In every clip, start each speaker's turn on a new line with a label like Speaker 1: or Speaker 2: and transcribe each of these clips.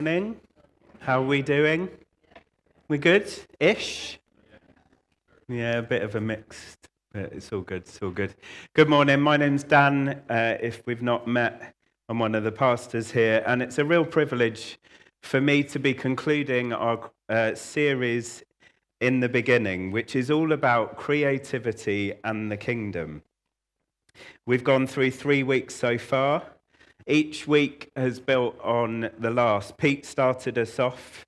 Speaker 1: Morning. How are we doing? We good-ish? Yeah, a bit of a mixed, but it's all good. It's all good. Good morning. My name's Dan. If we've not met, I'm one of the pastors here, and it's a real privilege for me to be concluding our series in the beginning, which is all about creativity and the kingdom. We've gone through 3 weeks so far. Each week has built on the last. Pete started us off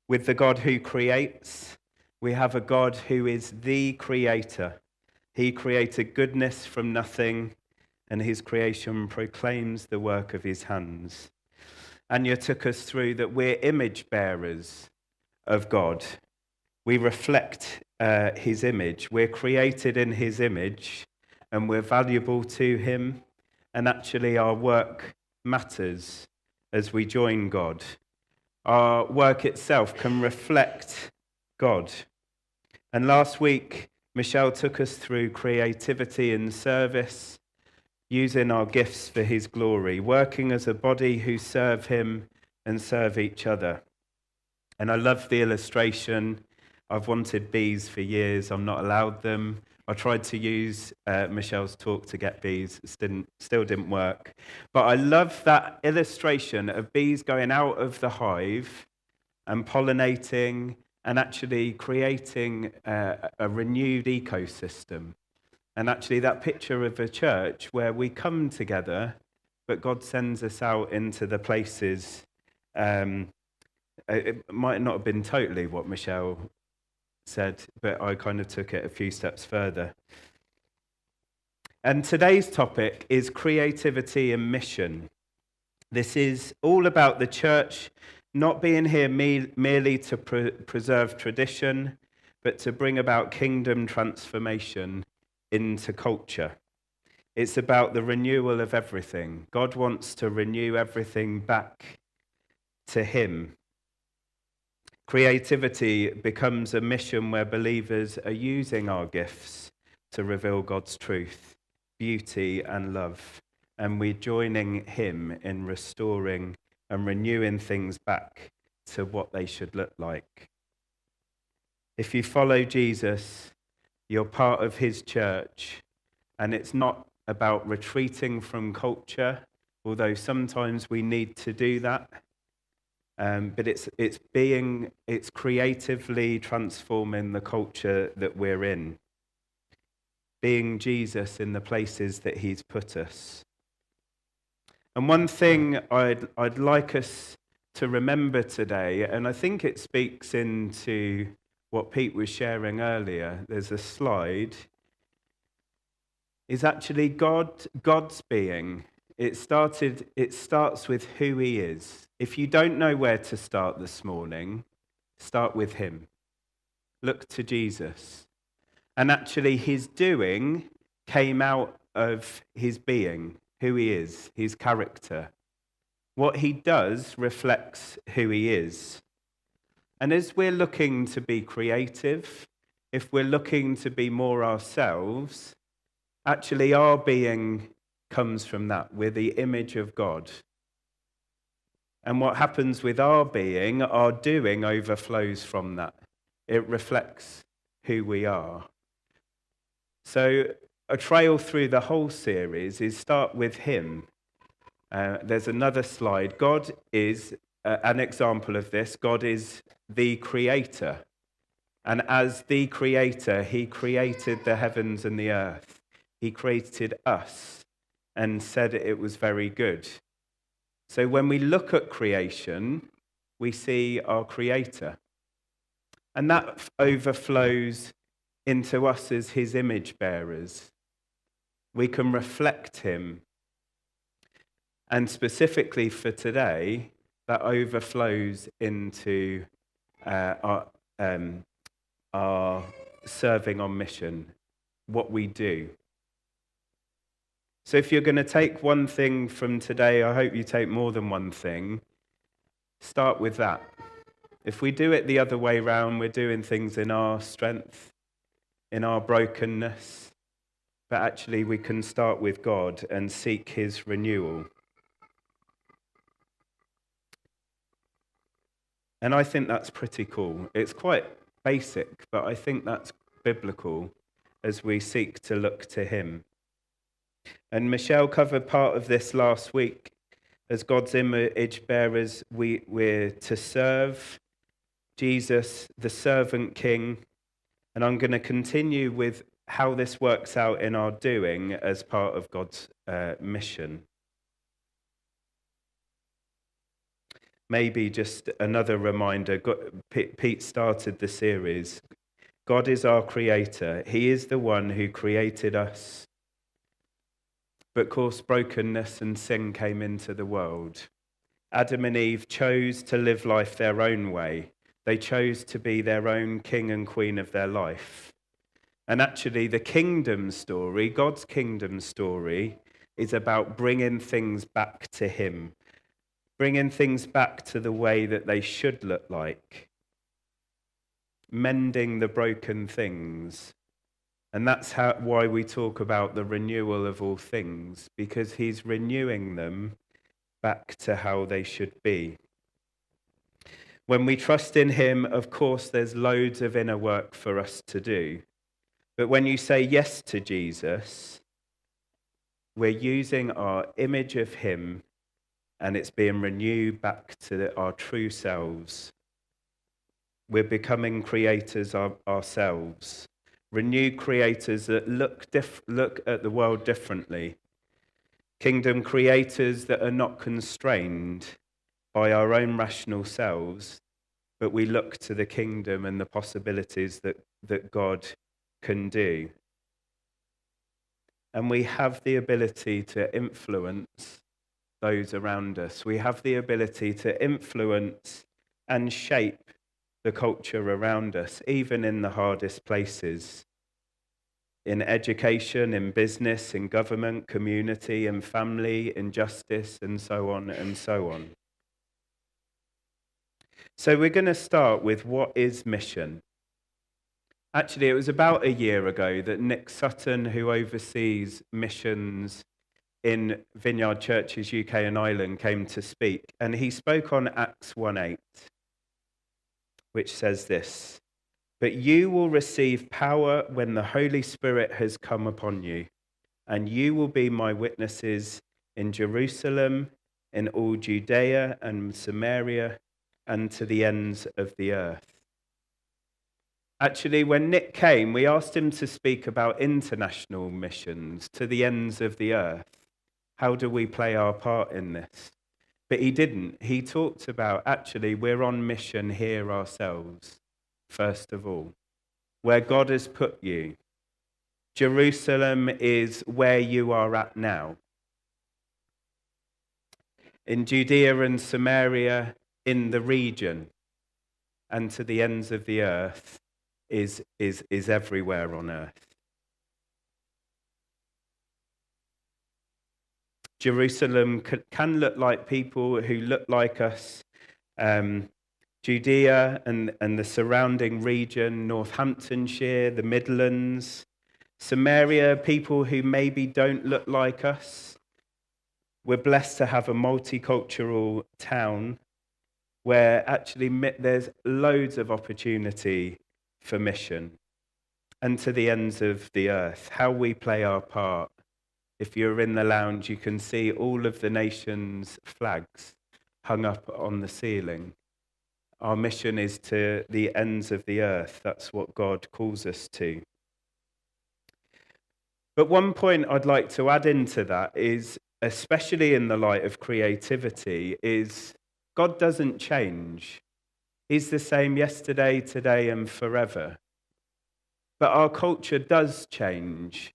Speaker 1: with the God who creates. We have a God who is the creator. He created goodness from nothing, and his creation proclaims the work of his hands. Anya took us through that we're image bearers of God. We reflect his image. We're created in his image, and we're valuable to him. And actually, our work matters as we join God. Our work itself can reflect God. And last week, Michelle took us through creativity and service, using our gifts for his glory, working as a body who serve him and serve each other. And I love the illustration. I've wanted bees for years. I'm not allowed them. I tried to use Michelle's talk to get bees. It still didn't work. But I love that illustration of bees going out of the hive and pollinating and actually creating a renewed ecosystem. And actually that picture of a church where we come together, but God sends us out into the places. It might not have been totally what Michelle said, but I kind of took it a few steps further. And today's topic is creativity and mission. This is all about the church not being here merely to preserve tradition, but to bring about kingdom transformation into culture. It's about the renewal of everything. God wants to renew everything back to him. Creativity becomes a mission where believers are using our gifts to reveal God's truth, beauty, and love. And we're joining him in restoring and renewing things back to what they should look like. If you follow Jesus, you're part of his church, and it's not about retreating from culture, although sometimes we need to do that. But it's creatively transforming the culture that we're in, being Jesus in the places that he's put us. And one thing I'd like us to remember today, and I think it speaks into what Pete was sharing earlier. There's a slide. Is actually God's being. It starts with who he is. If you don't know where to start this morning, start with him. Look to Jesus. And actually his doing came out of his being, who he is, his character. What he does reflects who he is. And as we're looking to be creative, if we're looking to be more ourselves, actually our being comes from that. We're the image of God. And what happens with our being, our doing overflows from that. It reflects who we are. So a trail through the whole series is start with him. There's another slide. God is an example of this. God is the creator. And as the creator, he created the heavens and the earth. He created us and said it was very good. So when we look at creation, we see our creator. And that overflows into us as his image bearers. We can reflect him. And specifically for today, that overflows into our serving on mission, what we do. So if you're going to take one thing from today, I hope you take more than one thing. Start with that. If we do it the other way round, we're doing things in our strength, in our brokenness. But actually we can start with God and seek his renewal. And I think that's pretty cool. It's quite basic, but I think that's biblical as we seek to look to him. And Michelle covered part of this last week. As God's image bearers, we're to serve Jesus, the servant king. And I'm going to continue with how this works out in our doing as part of God's mission. Maybe just another reminder, Pete started the series. God is our creator. He is the one who created us. But of course, brokenness and sin came into the world. Adam and Eve chose to live life their own way. They chose to be their own king and queen of their life. And actually, the kingdom story, God's kingdom story, is about bringing things back to him. Bringing things back to the way that they should look like. Mending the broken things. And that's why we talk about the renewal of all things, because he's renewing them back to how they should be. When we trust in him, of course, there's loads of inner work for us to do. But when you say yes to Jesus, we're using our image of him, and it's being renewed back to our true selves. We're becoming creators ourselves. Renewed creators that look at the world differently. Kingdom creators that are not constrained by our own rational selves, but we look to the kingdom and the possibilities that God can do. And we have the ability to influence those around us. We have the ability to influence and shape the culture around us, even in the hardest places. In education, in business, in government, community, in family, in justice, and so on and so on. So we're going to start with what is mission. Actually, it was about a year ago that Nick Sutton, who oversees missions in Vineyard Churches UK and Ireland, came to speak. And he spoke on Acts 1:8, which says this: "But you will receive power when the Holy Spirit has come upon you, and you will be my witnesses in Jerusalem, in all Judea and Samaria, and to the ends of the earth." Actually, when Nick came, we asked him to speak about international missions to the ends of the earth. How do we play our part in this? But he didn't. He talked about, actually, we're on mission here ourselves, first of all, where God has put you. Jerusalem is where you are at now. In Judea and Samaria, in the region, and to the ends of the earth is everywhere on earth. Jerusalem can look like people who look like us. Judea and the surrounding region, Northamptonshire, the Midlands. Samaria, people who maybe don't look like us. We're blessed to have a multicultural town where actually there's loads of opportunity for mission. And to the ends of the earth, how we play our part. If you're in the lounge, you can see all of the nations' flags hung up on the ceiling. Our mission is to the ends of the earth. That's what God calls us to. But one point I'd like to add into that is, especially in the light of creativity, is God doesn't change. He's the same yesterday, today, and forever. But our culture does change.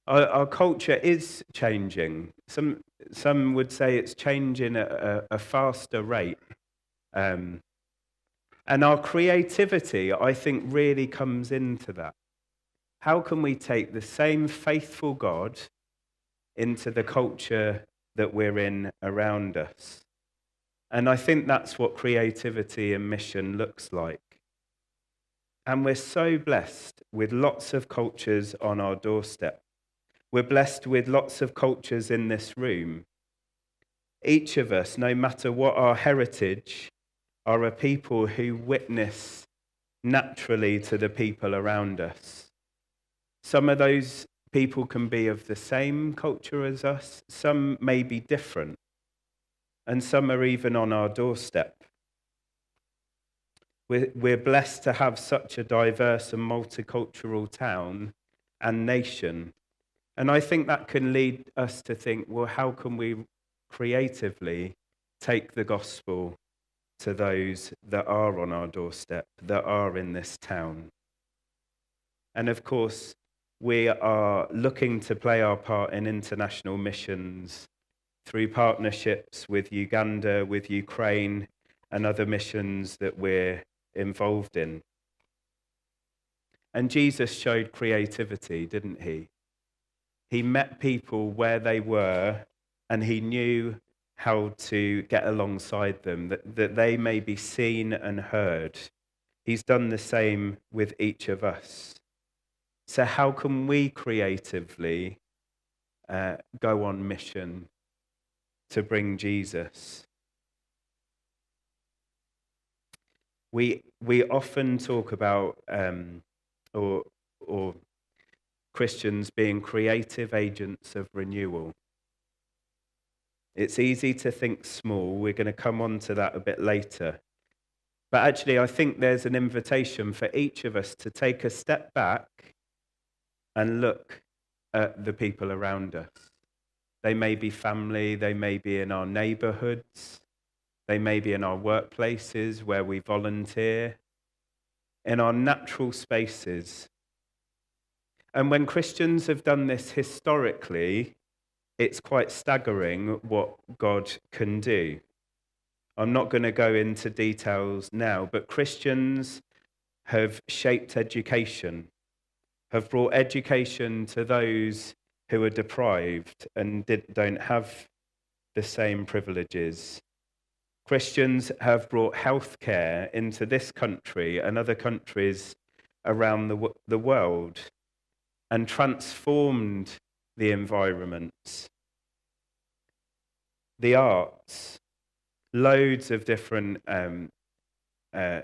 Speaker 1: Our culture is changing. Some would say it's changing at a faster rate. And our creativity, I think, really comes into that. How can we take the same faithful God into the culture that we're in around us? And I think that's what creativity and mission looks like. And we're so blessed with lots of cultures on our doorstep. We're blessed with lots of cultures in this room. Each of us, no matter what our heritage, are a people who witness naturally to the people around us. Some of those people can be of the same culture as us, some may be different, and some are even on our doorstep. We're blessed to have such a diverse and multicultural town and nation. And I think that can lead us to think, well, how can we creatively take the gospel to those that are on our doorstep, that are in this town? And of course, we are looking to play our part in international missions through partnerships with Uganda, with Ukraine, and other missions that we're involved in. And Jesus showed creativity, didn't he? He met people where they were, and he knew how to get alongside them, that they may be seen and heard. He's done the same with each of us. So how can we creatively go on mission to bring Jesus? We often talk about or Christians being creative agents of renewal. It's easy to think small. We're going to come on to that a bit later. But actually, I think there's an invitation for each of us to take a step back and look at the people around us. They may be family, they may be in our neighborhoods, they may be in our workplaces where we volunteer, in our natural spaces. And when Christians have done this historically, it's quite staggering what God can do. I'm not going to go into details now, but Christians have shaped education, have brought education to those who are deprived and don't have the same privileges. Christians have brought healthcare into this country and other countries around the world and transformed the environment. The arts, loads of different of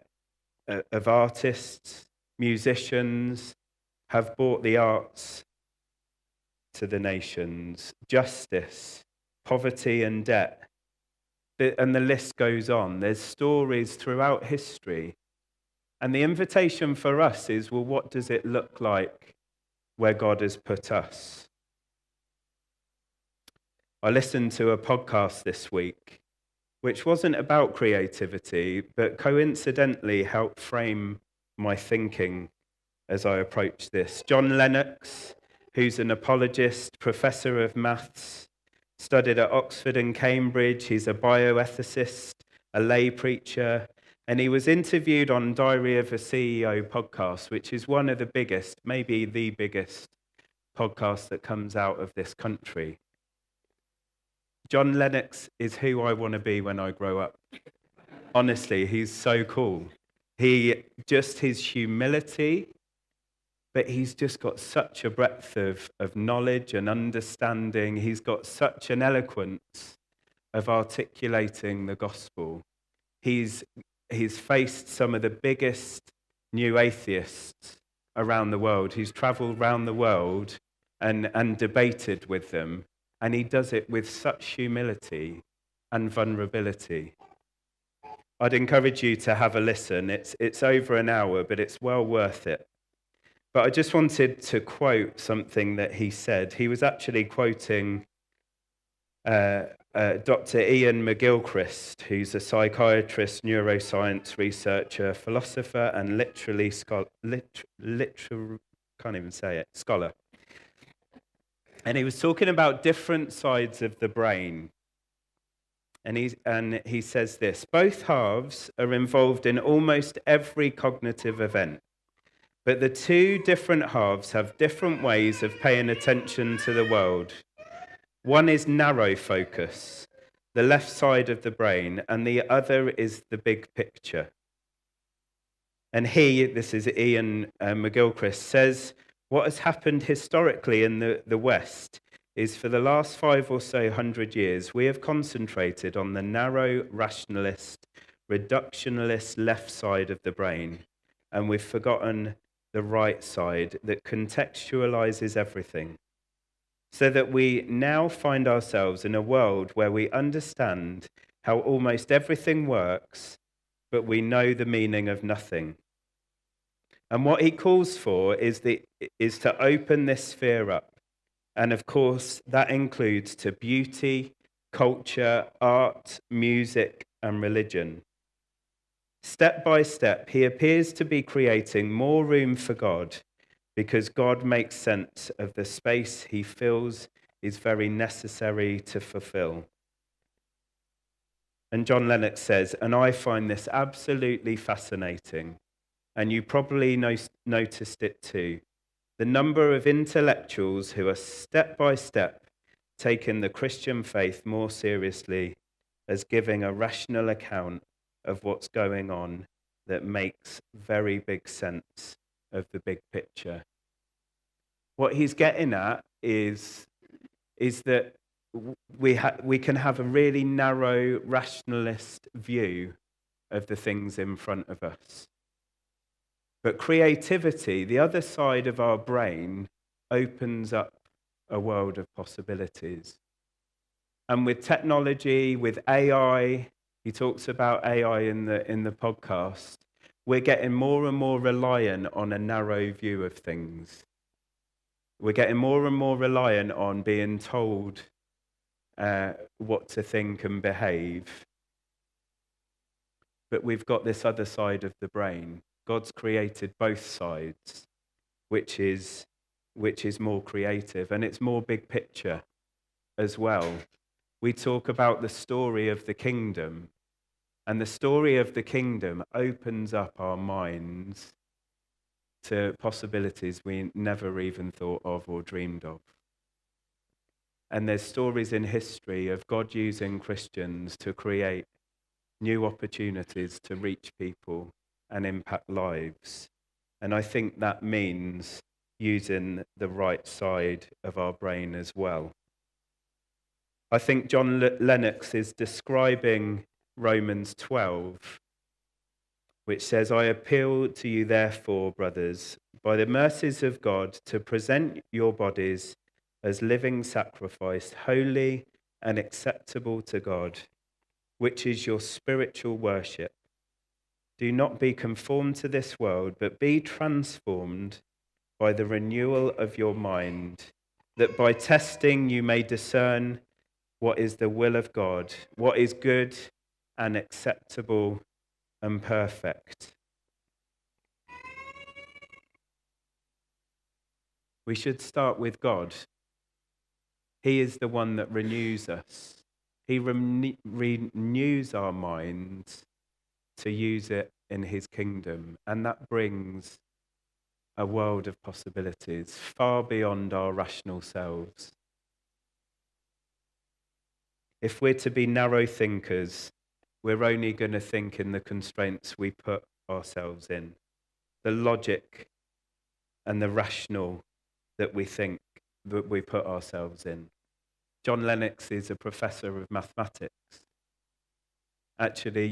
Speaker 1: artists, musicians have brought the arts to the nations. Justice, poverty and debt, and the list goes on. There's stories throughout history. And the invitation for us is, well, what does it look like where God has put us? I listened to a podcast this week, which wasn't about creativity, but coincidentally helped frame my thinking as I approached this. John Lennox, who's an apologist, professor of maths, studied at Oxford and Cambridge. He's a bioethicist, a lay preacher, and he was interviewed on Diary of a CEO podcast, which is one of the biggest, maybe the biggest podcast that comes out of this country. John Lennox is who I want to be when I grow up. Honestly, he's so cool. His humility, but he's just got such a breadth of knowledge and understanding. He's got such an eloquence of articulating the gospel. He's faced some of the biggest new atheists around the world. He's traveled around the world and debated with them. And he does it with such humility and vulnerability. I'd encourage you to have a listen. It's over an hour, but it's well worth it. But I just wanted to quote something that he said. He was actually quoting Dr. Ian McGilchrist, who's a psychiatrist, neuroscience researcher, philosopher, and scholar. And he was talking about different sides of the brain. And he says this: both halves are involved in almost every cognitive event, but the two different halves have different ways of paying attention to the world. One is narrow focus, the left side of the brain, and the other is the big picture. And this is Ian McGilchrist, says, what has happened historically in the West is for the last 500 or so years, we have concentrated on the narrow, rationalist, reductionist left side of the brain, and we've forgotten the right side that contextualizes everything, so that we now find ourselves in a world where we understand how almost everything works, but we know the meaning of nothing. And what he calls for is to open this sphere up. And of course, that includes to beauty, culture, art, music, and religion. Step by step, he appears to be creating more room for God, because God makes sense of the space he feels is very necessary to fulfill. And John Lennox says, and I find this absolutely fascinating, and you probably noticed it too, the number of intellectuals who are step by step taking the Christian faith more seriously as giving a rational account of what's going on that makes very big sense of the big picture. What he's getting at is that we can have a really narrow, rationalist view of the things in front of us. But creativity, the other side of our brain, opens up a world of possibilities. And with technology, with AI, he talks about AI in the podcast, we're getting more and more reliant on a narrow view of things. We're getting more and more reliant on being told what to think and behave. But we've got this other side of the brain. God's created both sides, which is more creative, and it's more big picture as well. We talk about the story of the kingdom, and the story of the kingdom opens up our minds to possibilities we never even thought of or dreamed of. And there's stories in history of God using Christians to create new opportunities to reach people and impact lives. And I think that means using the right side of our brain as well. I think John Lennox is describing Romans 12, which says, I appeal to you therefore, brothers, by the mercies of God, to present your bodies as living sacrifice, holy and acceptable to God, which is your spiritual worship. Do not be conformed to this world, but be transformed by the renewal of your mind, that by testing you may discern what is the will of God, what is good and acceptable and perfect. We should start with God. He is the one that renews us. He renews our minds to use it in his kingdom. And that brings a world of possibilities far beyond our rational selves. If we're to be narrow thinkers, we're only going to think in the constraints we put ourselves in, the logic and the rational that we think that we put ourselves in. John Lennox is a professor of mathematics. Actually,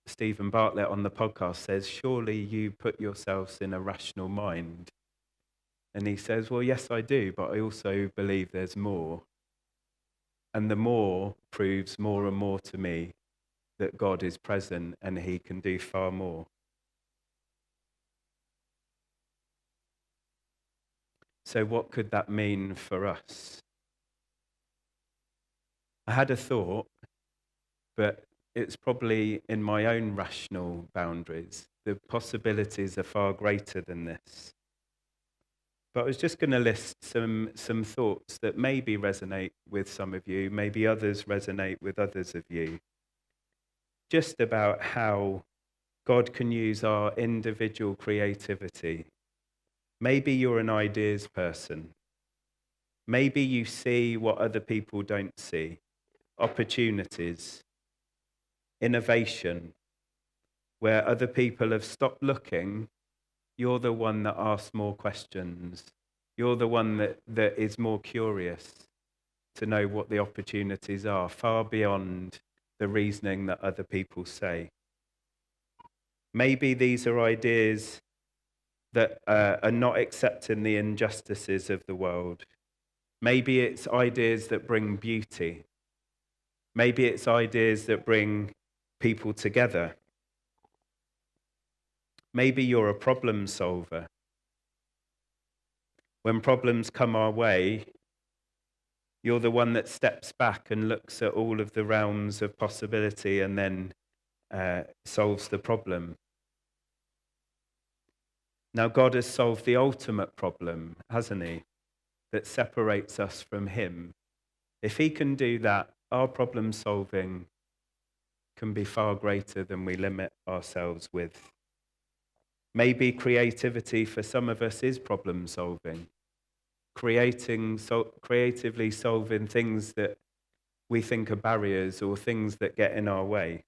Speaker 1: Stephen Bartlett on the podcast says, surely you put yourselves in a rational mind. And he says, well, yes, I do, but I also believe there's more. And the more proves more and more to me that God is present and he can do far more. So what could that mean for us? I had a thought, but it's probably in my own rational boundaries. The possibilities are far greater than this. But I was just going to list some thoughts that maybe resonate with some of you, maybe others resonate with others of you, just about how God can use our individual creativity. Maybe you're an ideas person. Maybe you see what other people don't see. Opportunities, innovation, where other people have stopped looking. You're the one that asks more questions. You're the one that is more curious to know what the opportunities are, far beyond the reasoning that other people say. Maybe these are ideas that are not accepting the injustices of the world. Maybe it's ideas that bring beauty. Maybe it's ideas that bring people together. Maybe you're a problem solver. When problems come our way, you're the one that steps back and looks at all of the realms of possibility and then solves the problem. Now, God has solved the ultimate problem, hasn't he? That separates us from him. If he can do that, our problem solving can be far greater than we limit ourselves with. Maybe creativity for some of us is problem solving. Creatively solving things that we think are barriers or things that get in our way.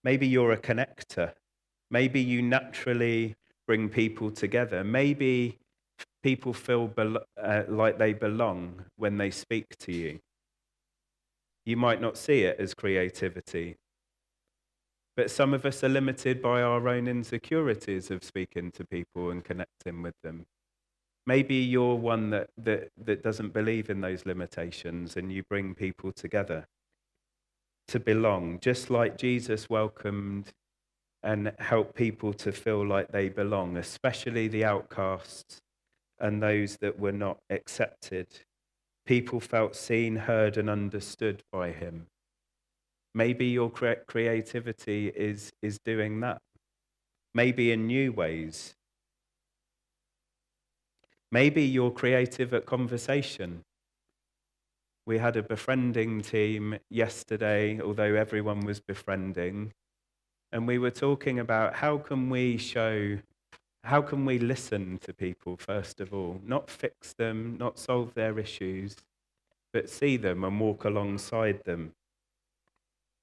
Speaker 1: Maybe you're a connector. Maybe you naturally bring people together. Maybe people feel like they belong when they speak to you. You might not see it as creativity, but some of us are limited by our own insecurities of speaking to people and connecting with them. Maybe you're one that doesn't believe in those limitations and you bring people together to belong, just like Jesus welcomed and helped people to feel like they belong, especially the outcasts and those that were not accepted. People felt seen, heard, and understood by him. Maybe your creativity is doing that. Maybe in new ways. Maybe you're creative at conversation. We had a befriending team yesterday, although everyone was befriending. And we were talking about how can we listen to people, first of all? Not fix them, not solve their issues, but see them and walk alongside them.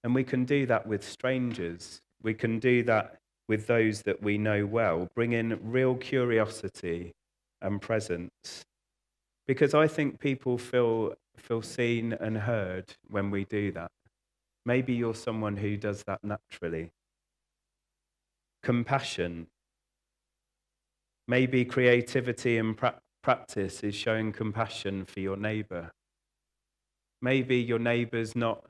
Speaker 1: And we can do that with strangers. We can do that with those that we know well, bring in real curiosity and presence. Because I think people feel seen and heard when we do that. Maybe you're someone who does that naturally. Compassion. Maybe creativity and practice is showing compassion for your neighbour. Maybe your neighbour's not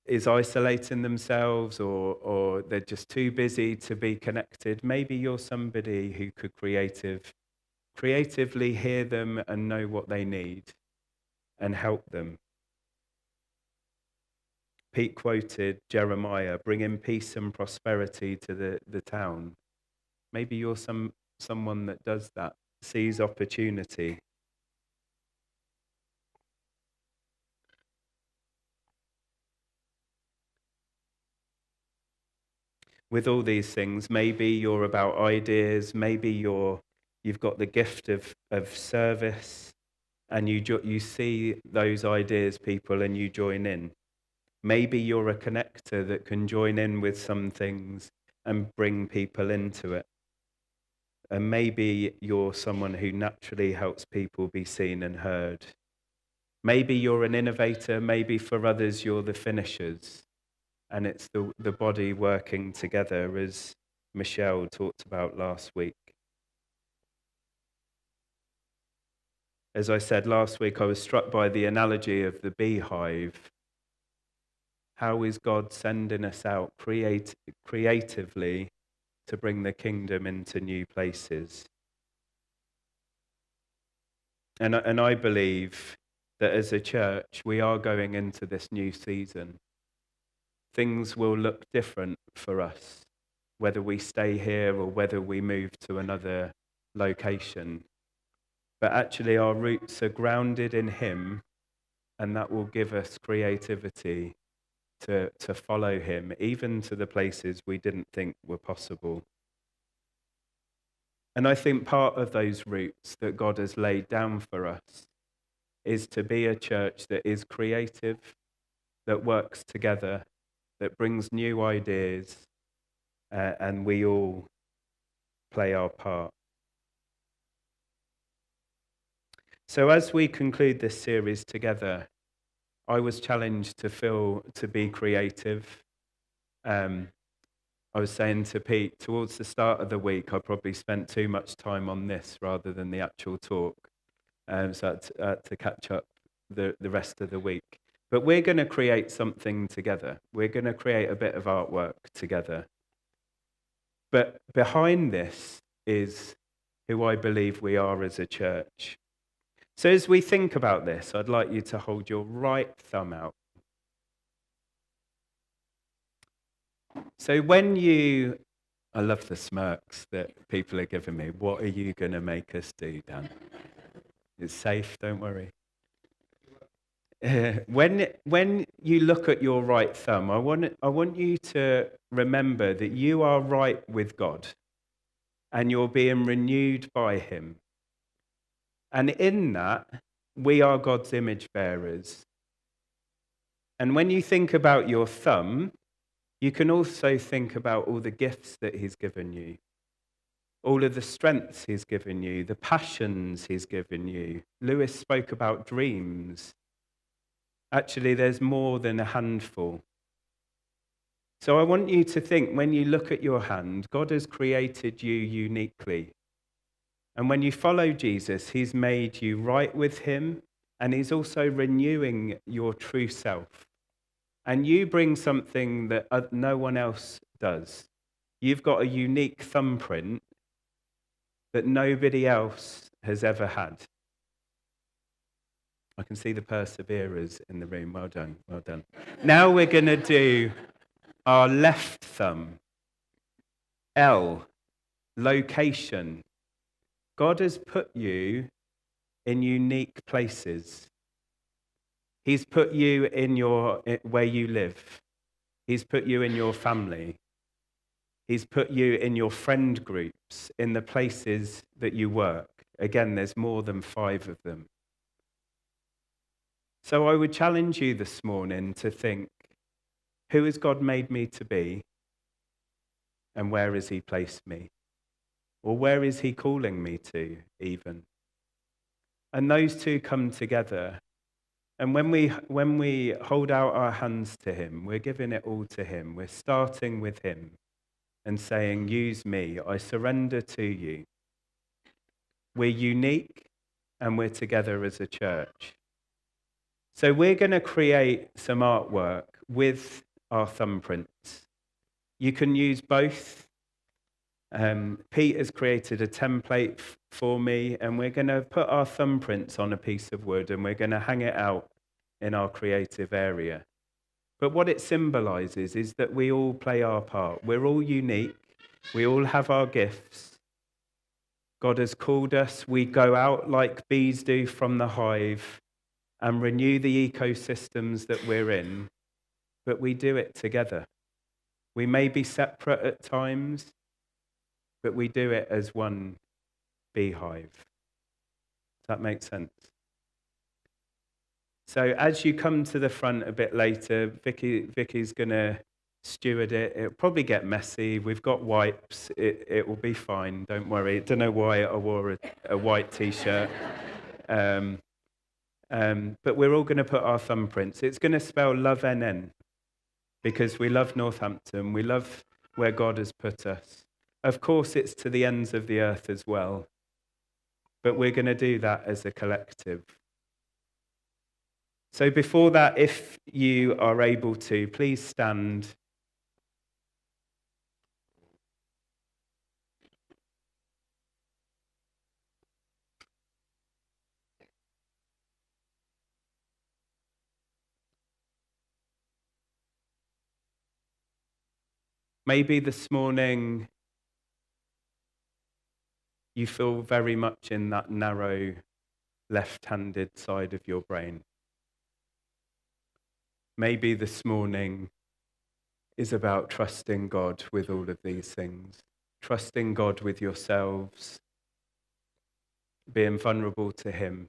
Speaker 1: is isolating themselves or they're just too busy to be connected. Maybe you're somebody who could creatively hear them and know what they need and help them. Pete quoted Jeremiah, bringing peace and prosperity to the town. Maybe you're someone that does that, sees opportunity. With all these things, maybe you're about ideas, maybe you've got the gift of service, and you see those ideas, people, and you join in. Maybe you're a connector that can join in with some things and bring people into it. And maybe you're someone who naturally helps people be seen and heard. Maybe you're an innovator, maybe for others you're the finishers. And it's the body working together, as Michelle talked about last week. As I said last week, I was struck by the analogy of the beehive. How is God sending us out creatively to bring the kingdom into new places? And I believe that as a church, we are going into this new season. Things will look different for us, whether we stay here or whether we move to another location. But actually, our roots are grounded in him, and that will give us creativity to follow him, even to the places we didn't think were possible. And I think part of those roots that God has laid down for us is to be a church that is creative, that works together, that brings new ideas, and we all play our part. So as we conclude this series together, I was challenged to be creative. Um, I was saying to Pete, towards the start of the week, I probably spent too much time on this rather than the actual talk. So I had to catch up the rest of the week. But we're going to create something together. We're going to create a bit of artwork together. But behind this is who I believe we are as a church. So as we think about this, I'd like you to hold your right thumb out. So I love the smirks that people are giving me. What are you going to make us do, Dan? It's safe, don't worry. When you look at your right thumb, I want you to remember that you are right with God and you're being renewed by him. And in that, we are God's image bearers. And when you think about your thumb, you can also think about all the gifts that he's given you, all of the strengths he's given you, the passions he's given you. Lewis spoke about dreams. Actually, there's more than a handful. So I want you to think, when you look at your hand, God has created you uniquely. And when you follow Jesus, he's made you right with him, and he's also renewing your true self. And you bring something that no one else does. You've got a unique thumbprint that nobody else has ever had. I can see the perseverers in the room. Well done, well done. Now we're going to do our left thumb. L, location. God has put you in unique places. He's put you in where you live. He's put you in your family. He's put you in your friend groups, in the places that you work. Again, there's more than 5 of them. So I would challenge you this morning to think, who has God made me to be? And where has he placed me? Or where is he calling me to, even? And those two come together. And when we hold out our hands to him, we're giving it all to him. We're starting with him and saying, use me. I surrender to you. We're unique and we're together as a church. So we're going to create some artwork with our thumbprints. You can use both. Pete has created a template for me, and we're going to put our thumbprints on a piece of wood and we're going to hang it out in our creative area. But what it symbolizes is that we all play our part. We're all unique. We all have our gifts. God has called us. We go out like bees do from the hive and renew the ecosystems that we're in, but we do it together. We may be separate at times, but we do it as one beehive. Does that make sense? So as you come to the front a bit later, Vicky's going to steward it. It'll probably get messy. We've got wipes. It will be fine. Don't worry. Don't know why I wore a white T-shirt. But we're all going to put our thumbprints. It's going to spell Love NN because we love Northampton. We love where God has put us. Of course, it's to the ends of the earth as well. But we're going to do that as a collective. So before that, if you are able to, please stand. Maybe this morning you feel very much in that narrow left-handed side of your brain. Maybe this morning is about trusting God with all of these things. Trusting God with yourselves, being vulnerable to him.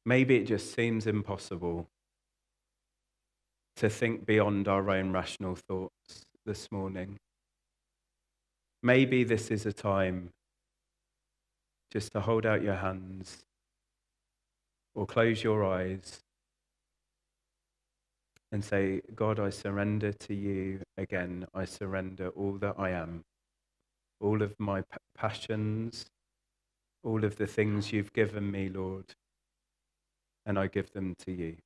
Speaker 1: Maybe it just seems impossible to think beyond our own rational thoughts this morning. Maybe this is a time just to hold out your hands or close your eyes and say, God, I surrender to you again. I surrender all that I am, all of my passions, all of the things you've given me, Lord, and I give them to you.